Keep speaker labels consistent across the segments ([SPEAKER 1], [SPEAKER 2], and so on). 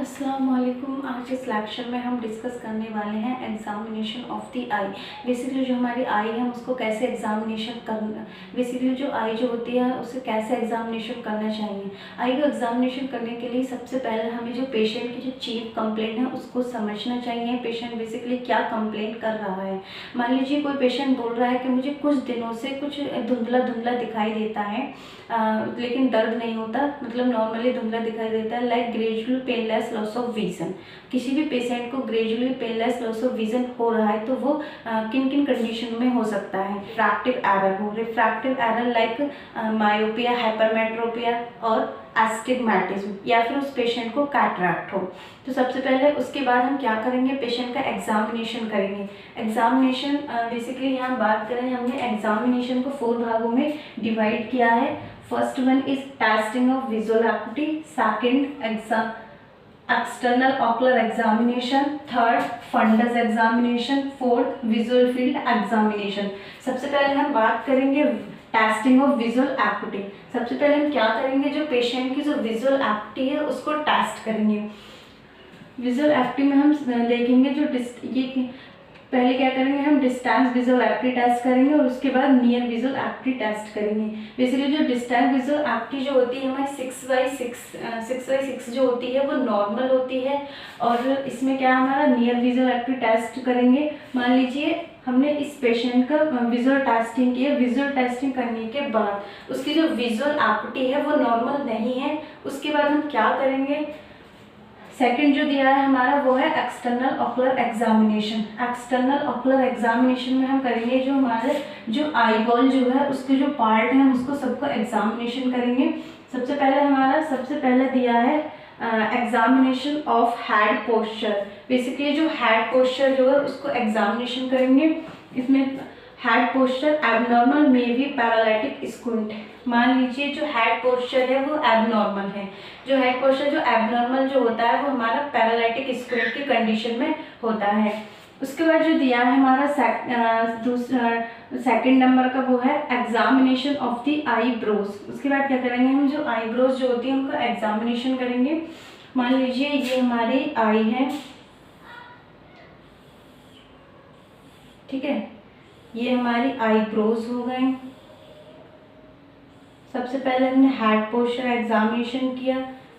[SPEAKER 1] अस्सलाम वालेकुम। आज इस लेक्चर में हम डिस्कस करने वाले हैं examination of the I. Basically जो हमारी आई है उसको कैसे एग्जामिनेशन करना, बेसिकली जो आई जो होती है उसे कैसे एग्जामिनेशन करना चाहिए। आई को एग्जामिनेशन करने के लिए सबसे पहले हमें जो पेशेंट की जो चीफ कंप्लेंट है उसको समझना चाहिए। पेशेंट बेसिकली क्या कंप्लेंट कर रहा है। मान लीजिए कोई पेशेंट बोल रहा है कि मुझे कुछ दिनों से कुछ धुंधला धुंधला दिखाई देता है, लेकिन दर्द नहीं होता, मतलब नॉर्मली धुंधला दिखाई देता है, like gradual painless loss of vision. किसी भी पेशेंट को gradually painless loss of vision हो रहा है तो वो किन किन कंडीशन में हो सकता है। रिफ्रैक्टिव एरर हो, refractive error like myopia, hypermetropia और एस्टिग्मैटिज्म, या फिर उस पेशेंट को कैटरैक्ट हो। तो सबसे पहले उसके बाद हम क्या करेंगे, पेशेंट का एग्जामिनेशन करेंगे। एग्जामिनेशन बेसिकली यहाँ बात करें, हमने एग्जामिनेशन को 4 भागों में डिवाइड किया है। First one is testing of visual activity, second external ocular examination, third fundus examination, fourth visual field examination. सबसे पहले हम बात करेंगे टेस्टिंग ऑफ विजुअल एक्टिविटी। सबसे पहले हम क्या करेंगे, जो पेशेंट की जो विजुअल एक्टिविटी है उसको टेस्ट करेंगे। विजुअल एक्टिविटी में हम देखेंगे जो पहले क्या करेंगे, हम डिस्टेंस विजुअल एक्टिविटी टेस्ट करेंगे और उसके बाद नियर विजुअल एक्टिविटी टेस्ट करेंगे। बेसिकली जो डिस्टेंस विजुअल एक्टिविटी जो होती है हमारी 6x6 जो होती है वो नॉर्मल होती है, और इसमें क्या हमारा नियर विजुअल एक्टिविटी टेस्ट करेंगे। मान लीजिए हमने इस पेशेंट का विजुअल टेस्टिंग किया, विजुअल टेस्टिंग करने के बाद उसकी जो विजुअल एक्टिविटी है वो नॉर्मल नहीं है, उसके बाद हम क्या करेंगे, सेकंड जो दिया है हमारा वो है external ocular examination. External ocular examination में हम करेंगे जो हमारे जो आई बॉल जो है उसके जो पार्ट हैं उसको सबको एग्जामिनेशन करेंगे। सबसे पहले दिया है examination of head posture. Basically जो हेड पोस्चर जो है उसको एग्जामिनेशन करेंगे। इसमें हेड पोस्चर एबनॉर्मल में भी पैरालिटिक स्क्विंट। मान लीजिए जो हेड पोस्चर है वो एबनॉर्मल है, जो हेड पोस्चर जो एबनॉर्मल जो होता है वो हमारा पैरालिटिक स्क्विंट की कंडीशन में होता है। उसके बाद जो दिया है हमारा सेकंड नंबर का वो है एग्जामिनेशन ऑफ द आईब्रोज। उसके बाद क्या करेंगे, हम जो आईब्रोज जो होती है उनका एग्जामिनेशन करेंगे। मान लीजिए ये हमारी आई है, ठीक है, ये हमारी आईब्रोज हो गए। सबसे पहले हमने हेड पोस्चर एग्जामिनेशन किया,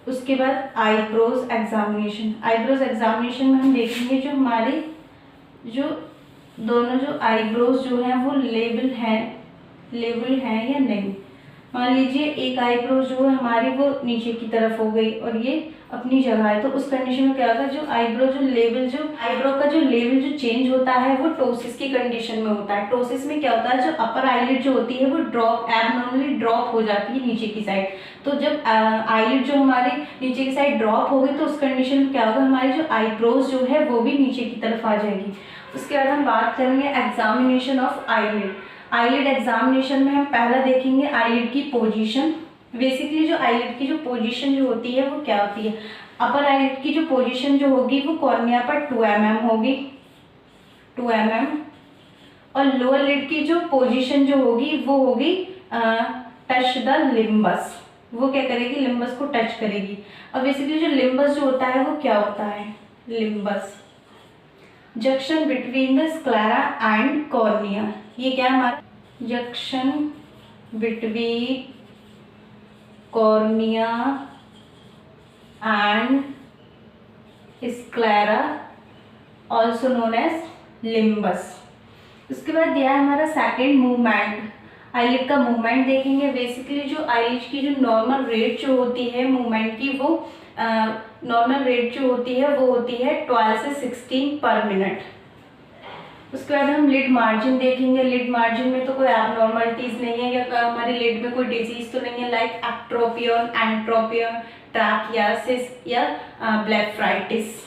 [SPEAKER 1] उसके बाद आईब्रोज एग्जामिनेशन। आईब्रोज एग्जामिनेशन में हम देखेंगे जो हमारी जो दोनों जो आईब्रोज जो हैं वो लेवल हैं या नहीं। मान लीजिए एक आईब्रो जो है हमारी वो नीचे की तरफ हो गई और ये अपनी जगह है, तो उस कंडीशन में क्या होता है, जो आईब्रो जो लेवल जो आईब्रो का जो लेवल जो चेंज होता है वो टोसिस की कंडीशन में होता है। टोसिस में क्या होता है, जो अपर आईलिड जो होती है वो एबनॉर्मली ड्रॉप हो जाती है नीचे की साइड। तो जब आईलिड जो हमारी नीचे की साइड ड्रॉप हो गई तो उस कंडीशन में क्या होगा, हमारी जो आईब्रोज जो है वो भी नीचे की तरफ आ जाएगी। उसके बाद हम बात करेंगे examination of eyelid. Eyelid examination में हम पहला देखेंगे आईलिड की पोजीशन। बेसिकली जो आईलिड की जो पोजीशन जो होती है वो क्या होती है, अपर आईलिड की जो पोजीशन जो होगी वो कॉर्निया पर 2 mm होगी, 2 mm, और लोअर लिड की जो पोजीशन जो होगी वो होगी टच द लिम्बस। वो क्या करेगी, लिम्बस को टच करेगी। और बेसिकली जो लिम्बस जो होता है वो क्या होता है, limbus junction between the sclera and cornea. ये क्या है हमारा junction between cornea and sclera, also known as limbus. उसके बाद दिया है हमारा सेकेंड मूवमेंट। आईलिड का मूवमेंट देखेंगे। बेसिकली जो आईलिड की जो नॉर्मल रेट जो होती है मूवमेंट की, वो नॉर्मल रेट जो होती है वो होती है 12 से 16 पर मिनट। उसके बाद हम लिड मार्जिन देखेंगे। लिड मार्जिन में तो कोई एबनॉर्मलिटीज नहीं है, या हमारी लिड में कोई डिजीज तो नहीं है, लाइक एक्ट्रोपियन, एंट्रोपियन, ट्रैकियासिस या ब्लेफराइटिस।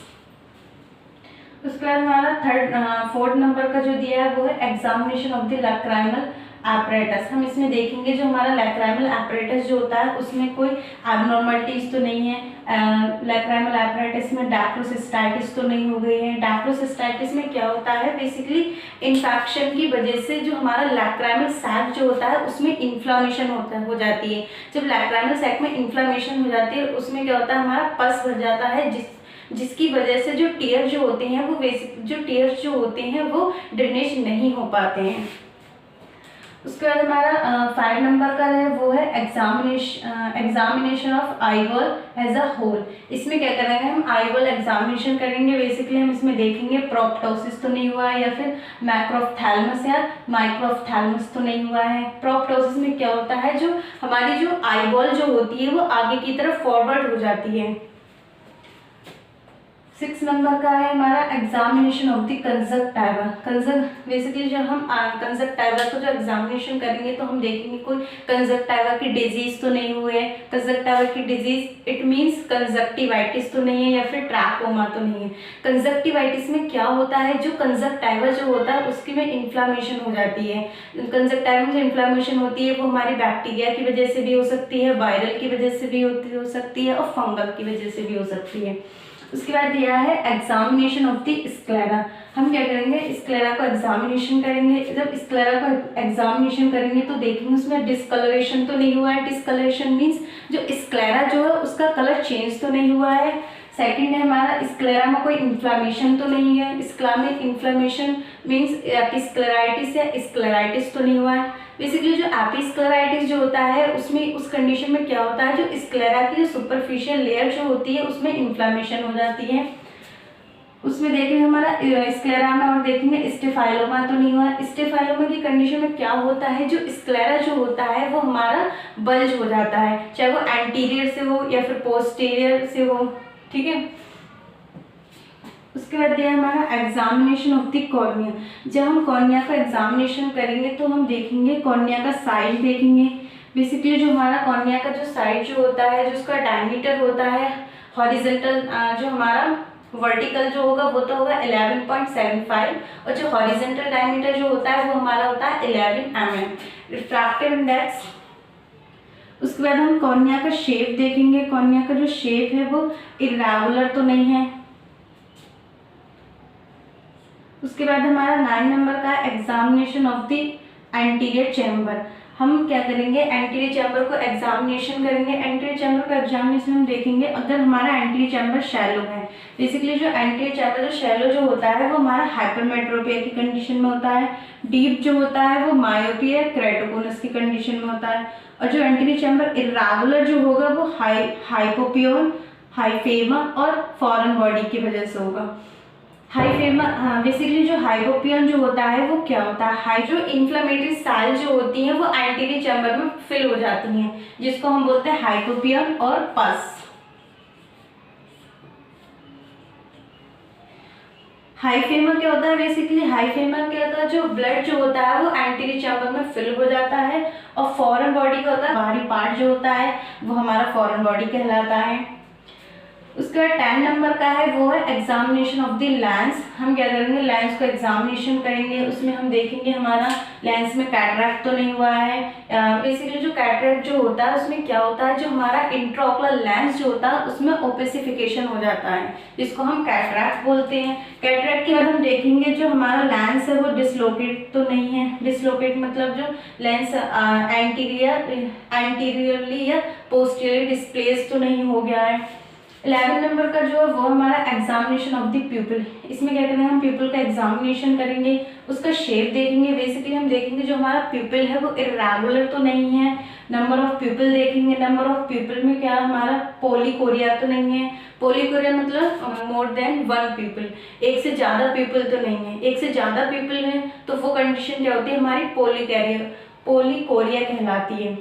[SPEAKER 1] उसके बाद हमारा फोर्थ नंबर का जो दिया है वो है examination of the lacrimal apparatus. हम इसमें देखेंगे जो हमारा लैक्राइमल एपरेटस जो होता है उसमें कोई एबनॉर्मलिटीज तो नहीं है। लैक्राइमल एपरेटस में डायफ्रोसिस्टाइटिस तो नहीं हो गई है। डायफ्रोसिस्टाइटिस में क्या होता है, बेसिकली इन्फेक्शन की वजह से जो हमारा लैक्राइमल सैक जो होता है उसमें इन्फ्लामेशन हो जाती है। जब लैक्राइमल सैक में इन्फ्लामेशन हो जाती है उसमें क्या होता है, हमारा पस भर जाता है, जिसकी वजह से जो टीयर जो होते हैं वो ड्रेनेज नहीं हो पाते हैं। उसके बाद हमारा 5 नंबर का है वो है examination of eye wall as a whole. इसमें क्या करेंगे हम, आई वॉल एग्जामिनेशन करेंगे। बेसिकली हम इसमें देखेंगे प्रोप्टोसिस तो नहीं हुआ है या फिर मैक्रोफ्थैलेमस या माइक्रोफ्थैलेमस तो नहीं हुआ है। प्रोप्टोसिस में क्या होता है, जो हमारी जो आई वॉल जो होती है वो आगे की तरफ फॉरवर्ड हो जाती है। 6 नंबर का है हमारा examination of the conjunctiva. Basically जब हम कंजक्टिवा को जो एग्जामिनेशन करेंगे तो हम देखेंगे कोई कंजक्टिवा की डिजीज तो नहीं हुई है। कंजक्टिवा की डिजीज इट मीन्स कंजक्टिवाइटिस तो नहीं है या फिर ट्रैकोमा तो नहीं है। कंजक्टिवाइटिस में क्या होता है, जो कंजक्टिवा जो होता है उसकी में इन्फ्लामेशन हो जाती है। कंजक्टिवा में जो इन्फ्लामेशन होती है वो हमारी बैक्टीरिया की वजह से भी हो सकती है, वायरल की वजह से भी हो सकती है और फंगल की वजह से भी हो सकती है। उसके बाद दिया है एग्जामिनेशन ऑफ द स्क्लेरा। हम क्या करेंगे, स्क्लेरा को एग्जामिनेशन करेंगे। जब स्क्लेरा को एग्जामिनेशन करेंगे तो देखेंगे उसमें डिस्कलरेशन तो नहीं हुआ है। डिस्कलरेशन मीन्स जो स्क्लेरा जो है उसका कलर चेंज तो नहीं हुआ है। सेकंड है हमारा स्क्लेरा में कोई इन्फ्लामेशन तो नहीं है। स्क्लेरा इन्फ्लामेशन मीन्स एपिस्क्लेराइटिस या स्क्लेराइटिस तो नहीं हुआ है। बेसिकली जो एपिस्क्लेराइटिस जो होता है उसमें उस कंडीशन में क्या होता है, जो स्क्लेरा की जो सुपरफिशियल लेयर जो होती है उसमें इन्फ्लामेशन हो जाती है। उसमें देखेंगे हमारा स्क्लेरा में और देखेंगे स्टेफाइलोमा तो नहीं हुआ। स्टेफाइलोमा की कंडीशन में क्या होता है, जो स्क्लेरा जो होता है वो हमारा बल्ज हो जाता है, चाहे वो एंटीरियर से हो या फिर पोस्टीरियर से हो। ठीक है। उसके बाद दिया हमारा एग्जामिनेशन ऑफ द कॉर्निया। जब हम कॉर्निया का एग्जामिनेशन करेंगे तो हम देखेंगे कॉर्निया का साइज देखेंगे। बेसिकली जो हमारा कॉर्निया का जो साइज जो होता है, जो उसका डायमीटर होता है हॉरिजॉन्टल, जो हमारा वर्टिकल जो होगा वो तो होगा 11.75 और जो हॉरिजॉन्टल डायमीटर जो होता है वो हमारा होता है 11 mm। Refractive index. उसके बाद हम कॉर्निया का शेप देखेंगे। कॉर्निया का जो शेप है वो इरेगुलर तो नहीं है। उसके बाद हमारा 9 नंबर का examination of the anterior chamber. हम क्या करेंगे, एंटीरियर चैम्बर को एग्जामिनेशन करेंगे। एंटीरियर चैम्बर का एग्जामिनेशन हम देखेंगे अगर हमारा एंटीरियर चैम्बर शैलो है। बेसिकली जो एंटीरियर चैम्बर जो शैलो जो होता है वो हमारा हाइपरमेट्रोपिया की कंडीशन में होता है। डीप जो होता है वो मायोपिया क्रेटोकोनस की कंडीशन में होता है। और जो एंटीरियर चैम्बर इरेगुलर जो होगा वो हाइपोपियन, हाइफेमा और फॉरेन बॉडी की वजह से होगा। हाइफेमा, हाँ, बेसिकली जो हाइपोपियन जो होता है वो क्या होता है, जो इन्फ्लेमेटरी सेल जो होती हैं वो एंटीरियर चैम्बर में फिल हो जाती हैं, जिसको हम बोलते हैं हाइपोपियन और पस। हाइफेमा क्या होता है, बेसिकली हाइफेमा क्या होता है, जो ब्लड जो होता है वो एंटीरियर चैम्बर में फिल हो जाता है। और फॉरेन बॉडी का होता है, बाहरी पार्ट जो होता है वो हमारा फॉरेन बॉडी कहलाता है। उसके बाद 10 नंबर का है वो है एग्जामिनेशन ऑफ द लेंस। हम क्या करेंगे, लेंस को एग्जामिनेशन करेंगे। उसमें हम देखेंगे हमारा लेंस में कैटरैक्ट तो नहीं हुआ है। बेसिकली जो कैटरैक्ट जो होता है उसमें क्या होता है, जो हमारा इंट्राओकुलर लेंस जो होता है उसमें ओपेसिफिकेशन हो जाता है, जिसको हम कैटरैक्ट बोलते हैं। कैटरैक्ट के बाद हम देखेंगे जो हमारा लेंस है वो डिसलोकेट तो नहीं है। डिसलोकेट मतलब जो लेंस एंटीरियरली या पोस्टीरियरली डिस्प्लेस तो नहीं हो गया है। 11 नंबर का जो है वो हमारा एग्जामिनेशन ऑफ द प्यूपिल। इसमें क्या करेंगे, हम प्यूपिल का एग्जामिनेशन करेंगे, उसका शेप देखेंगे। बेसिकली हम देखेंगे जो हमारा प्यूपिल है वो इरेगुलर तो नहीं है। नंबर ऑफ प्यूपिल देखेंगे। नंबर ऑफ प्यूपिल में क्या हमारा पोलीकोरिया तो नहीं है। पोलीकोरिया मतलब मोर देन 1 प्यूपिल, एक से ज़्यादा प्यूपिल तो नहीं है। एक से ज़्यादा प्यूपिल है तो वो कंडीशन क्या होती है, हमारी पोलीकोरिया कहलाती है।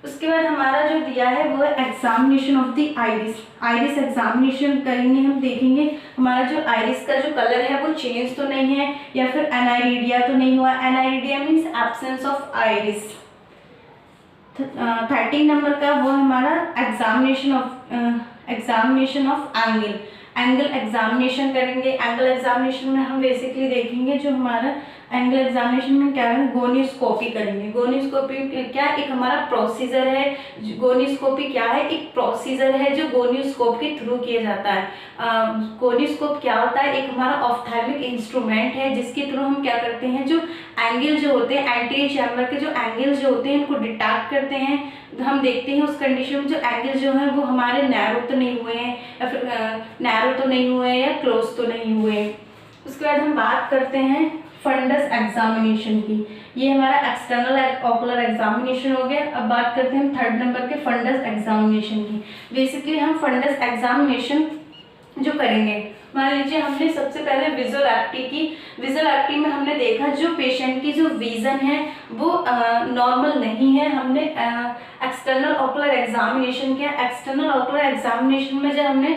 [SPEAKER 1] उसके बाद हमारा जो दिया है वो है examination of the iris. Iris examination करेंगे, हम देखेंगे हमारा जो आइरिस का जो कलर है वो चेंज तो नहीं है या फिर एनाइरिडिया तो नहीं हुआ। Aniridia means absence of iris. 13 number का वो हमारा examination of angle. Angle examination करेंगे। एंगल एग्जामिनेशन में हम बेसिकली देखेंगे जो हमारा एंगल एग्जामिनेशन में क्या है, गोनियोस्कोपी करेंगे। गोनियोस्कोपी क्या एक हमारा प्रोसीजर है। गोनियोस्कोपी क्या है, एक प्रोसीजर है जो गोनियोस्कोप के थ्रू किया जाता है। गोनियोस्कोप क्या होता है, एक हमारा ऑफ्थैल्मिक इंस्ट्रूमेंट है जिसके थ्रू हम क्या करते हैं, जो एंगल जो होते हैं एंटीरियर चैम्बर के जो एंगल जो होते हैं उनको डिटेक्ट करते हैं। हम देखते हैं उस कंडीशन में जो एंगल जो है वो हमारे नैरो तो नहीं हुए हैं या फिर नैरो तो नहीं हुए या क्लोज तो नहीं हुए। उसके बाद हम बात करते हैं फंडस एग्जामिनेशन की। ये हमारा एक्सटर्नल ओकुलर एग्जामिनेशन हो गया। अब बात करते हैं हम थर्ड नंबर के फंडस एग्जामिनेशन की। बेसिकली हम फंडस एग्जामिनेशन जो करेंगे, मान लीजिए हमने सबसे पहले विजुअल एक्टी की। विजुअल एक्टी में हमने देखा जो पेशेंट की जो विजन है वो नॉर्मल नहीं है। हमने एक्सटर्नल ओकुलर एग्जामिनेशन किया। एक्सटर्नल ओकुलर एग्जामिनेशन में जब हमने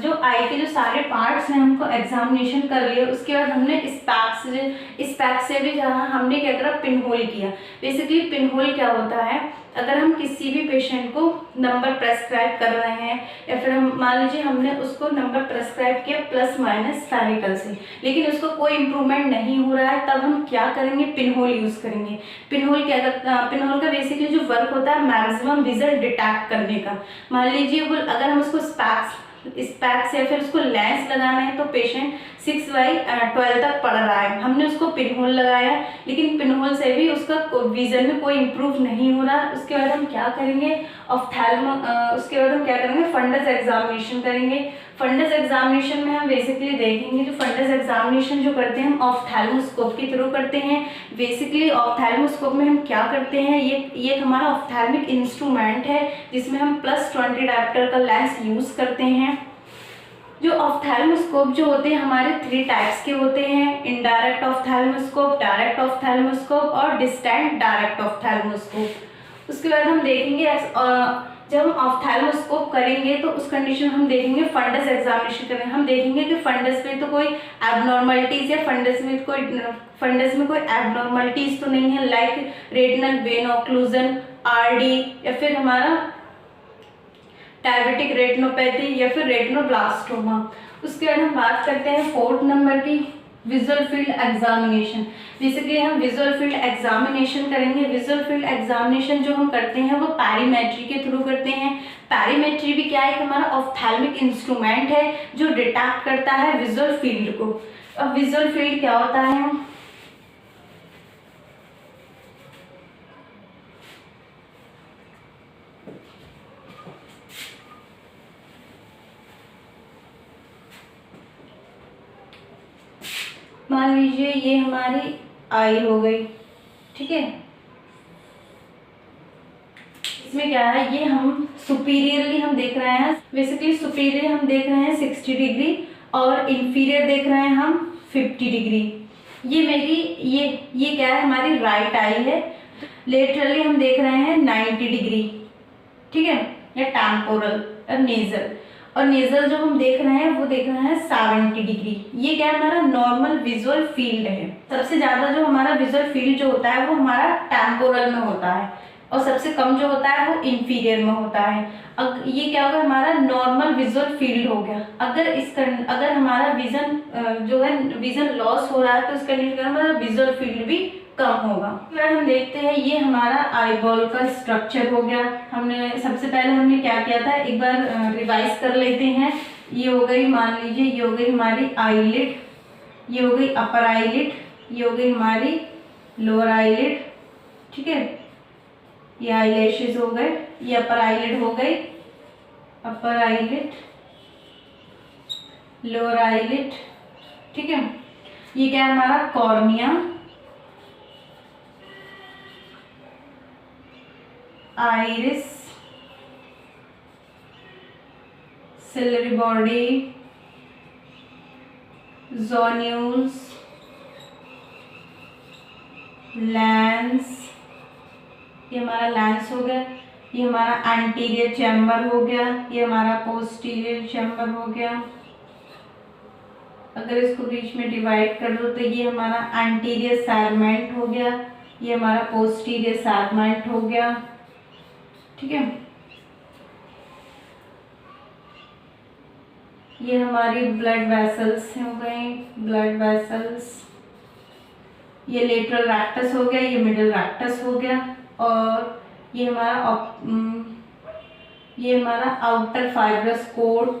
[SPEAKER 1] जो आई के जो सारे पार्ट्स हैं हमको एग्जामिनेशन कर लिए, उसके बाद हमने स्पैक्स से भी जहाँ हमने क्या करा, पिन होल किया। बेसिकली पिन होल क्या होता है, अगर हम किसी भी पेशेंट को नंबर प्रेस्क्राइब कर रहे हैं या फिर हम मान लीजिए हमने उसको नंबर प्रेस्क्राइब किया प्लस माइनस स्फेरिकल से, लेकिन उसको कोई इम्प्रूवमेंट नहीं हो रहा है, तब हम क्या करेंगे, पिन होल यूज़ करेंगे। पिन होल क्या करता है, पिन होल का बेसिकली जो वर्क होता है मैक्सिमम विजन डिटेक्ट करने का। मान लीजिए वो अगर हम उसको स्पैक्स या फिर उसको लेंस लगाना है तो पेशेंट 6/12 तक पढ़ रहा है, हमने उसको पिन होल लगाया, लेकिन पिन होल से भी उसका विजन में कोई इम्प्रूव नहीं हो रहा। उसके बाद हम क्या करेंगे, उसके बाद हम क्या करेंगे, फंडस एग्जामिनेशन करेंगे। फंडस एग्जामिनेशन में हम बेसिकली देखेंगे जो फंडस एग्जामिनेशन जो करते हैं हम ऑफ्थैल्मोस्कोप के थ्रू करते हैं। बेसिकली ऑफ्थैल्मोस्कोप में हम क्या करते हैं, ये हमारा ऑफ्थैल्मिक इंस्ट्रूमेंट है जिसमें हम +20 डायप्टर का लेंस यूज़ करते हैं। जो ऑफ्थैल्मोस्कोप जो होते हैं हमारे 3 टाइप्स के होते हैं, इनडायरेक्ट ऑफ्थैल्मोस्कोप, डायरेक्ट ऑफ्थैल्मोस्कोप और डिस्टेंट डायरेक्ट ऑफ्थैल्मोस्कोप। उसके बाद हम देखेंगे जब हम ऑफ्थैल्मोस्कोप करेंगे तो उस कंडीशन हम देखेंगे फंडस एग्जामिनेशन करेंगे। हम देखेंगे कि फंडस में तो कोई एबनॉर्मलिटीज या फंडस में कोई एबनॉर्मलिटीज तो नहीं है, like retinal vein occlusion, RD या फिर हमारा डायबिटिक रेटिनोपैथी या फिर रेटिनोब्लास्टोमा। उसके बाद हम बात करते हैं 4th नंबर की विजुअल फील्ड एग्जामिनेशन। बेसिकली हम विजुअल फील्ड एग्जामिनेशन करेंगे। विजुअल फील्ड एग्जामिनेशन जो हम करते हैं वो पैरीमेट्री के थ्रू करते हैं। पैरीमेट्री भी क्या है, हमारा ऑफ्थैल्मिक इंस्ट्रूमेंट है जो डिटेक्ट करता है विजुअल फील्ड को। अब विजुअल फील्ड क्या होता है, मान लीजिए ये हमारी आई हो गई, ठीक है। इसमें क्या है, ये हम सुपीरियरली हम देख रहे हैं। बेसिकली सुपीरियर हम देख रहे हैं 60 डिग्री और इंफीरियर देख रहे हैं हम 50 डिग्री। ये मेरी ये क्या है, हमारी राइट आई है। लेटरली हम देख रहे हैं 90 डिग्री, ठीक है, या टेम्पोरल और नेजल। और नेजल जो हम देख रहे हैं वो देख रहे हैं 70 डिग्री। ये क्या है, हमारा नॉर्मल विजुअल फील्ड है। सबसे ज़्यादा जो हमारा विजुअल फील्ड जो होता है वो हमारा टेम्पोरल में होता है और सबसे कम जो होता है वो इंफीरियर में होता है। ये क्या होगा, हमारा नॉर्मल विजुअल फील्ड हो गया। अगर हमारा विजन जो है विजन लॉस हो रहा है तो इस कंडीशन में हमारा विजुअल फील्ड भी कम होगा। फिर हम देखते हैं ये हमारा आईबॉल का स्ट्रक्चर हो गया। सबसे पहले हमने क्या किया था, एक बार रिवाइज कर लेते हैं। ये हो गई, मान लीजिए ये हो गई हमारी आईलिड, ये हो गई अपर आईलिड, ये हो गई हमारी लोअर आईलिड, ठीक है। ये आईलैशेस हो गए, ये अपर आईलिड हो गई, अपर आईलिड, लोअर आईलिड, ठीक है। ये क्या है हमारा cornea, iris, ciliary body, zonules, lens, ये हमारा लेंस हो गया। ये हमारा एंटीरियर चैम्बर हो गया, ये हमारा पोस्टीरियर चैम्बर हो गया। अगर इसको बीच में डिवाइड कर दो तो ये हमारा एंटीरियर सेगमेंट हो गया, ये हमारा पोस्टीरियर सेगमेंट हो गया, ठीक है। ये हमारी ब्लड वेसल्स हो गए, ब्लड वेसल्स। ये लेटरल रेक्टस हो गया, ये मिडिल रेक्टस हो गया। और ये हमारा आउटर फाइब्रस कोड,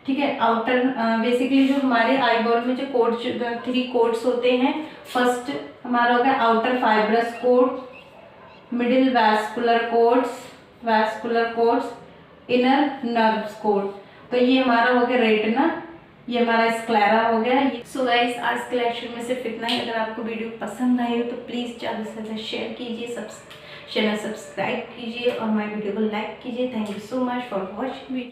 [SPEAKER 1] ठीक है। आउटर बेसिकली जो हमारे आईबॉल में जो कोड्स 3 कोड्स होते हैं, फर्स्ट हमारा हो गया outer fibrous code, middle vascular codes, inner nerves code. तो ये हमारा हो गया रेटिना, ये हमारा स्क्लेरा हो गया। सो गाइस, आज के लेक्चर में सिर्फ इतना ही। अगर आपको वीडियो पसंद आई हो तो प्लीज़ ज़्यादा से ज़्यादा शेयर कीजिए, चैनल सब्सक्राइब कीजिए और हमारे वीडियो को लाइक कीजिए। Thank you so much for watching.